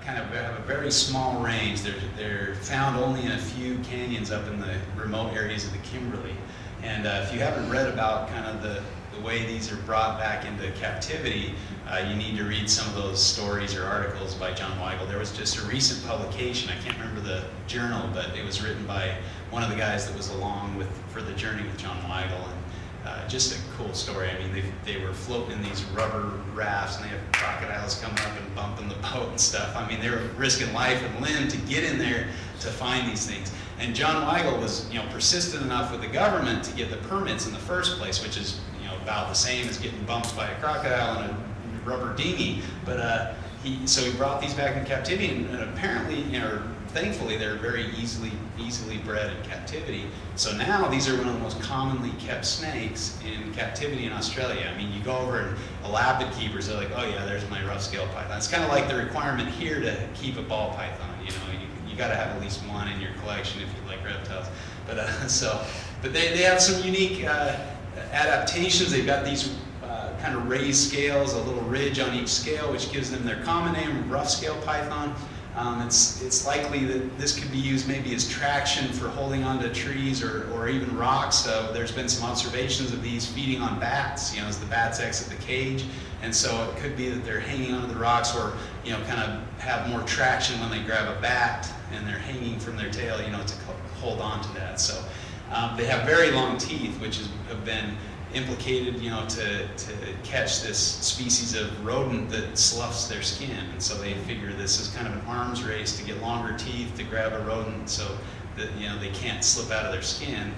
kind of have a very small range. They're found only in a few canyons up in the remote areas of the Kimberley. And if you haven't read about kind of the way these are brought back into captivity, you need to read some of those stories or articles by John Weigel. There was just a recent publication, I can't remember the journal, but it was written by one of the guys that was along for the journey with John Weigel. And just a cool story. I mean, they were floating in these rubber rafts, and they had crocodiles coming up and bumping the boat and stuff. I mean, they were risking life and limb to get in there to find these things. And John Weigel was, persistent enough with the government to get the permits in the first place, which is, about the same as getting bumped by a crocodile in a rubber dinghy. But so he brought these back in captivity, and apparently, thankfully, they're very easily bred in captivity. So now these are one of the most commonly kept snakes in captivity in Australia. I mean, you go over and elapid keepers are like, oh yeah, there's my rough-scale python. It's kind of like the requirement here to keep a ball python. You got to have at least one in your collection if you like reptiles. But they have some unique adaptations. They've got these kind of raised scales, a little ridge on each scale, which gives them their common name, rough-scale python. It's likely that this could be used maybe as traction for holding onto trees or even rocks. So there's been some observations of these feeding on bats, as the bats exit the cage. And so it could be that they're hanging onto the rocks, or kind of have more traction when they grab a bat and they're hanging from their tail, to hold on to that. So they have very long teeth, which have been implicated, to catch this species of rodent that sloughs their skin. And so they figure this is kind of an arms race to get longer teeth to grab a rodent so that, they can't slip out of their skin.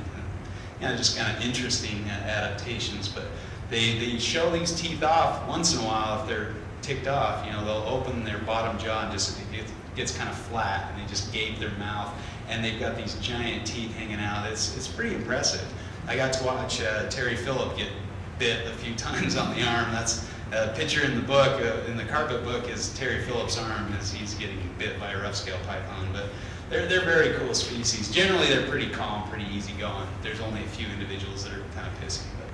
Just kind of interesting adaptations. But they show these teeth off once in a while if they're ticked off. They'll open their bottom jaw and it gets kind of flat, and they just gape their mouth. And they've got these giant teeth hanging out. It's pretty impressive. I got to watch Terry Phillip get bit a few times on the arm. That's a picture in the book, in the carpet book, is Terry Phillip's arm as he's getting bit by a rough-scale python. But they're very cool species. Generally, they're pretty calm, pretty easygoing. There's only a few individuals that are kind of pissy. But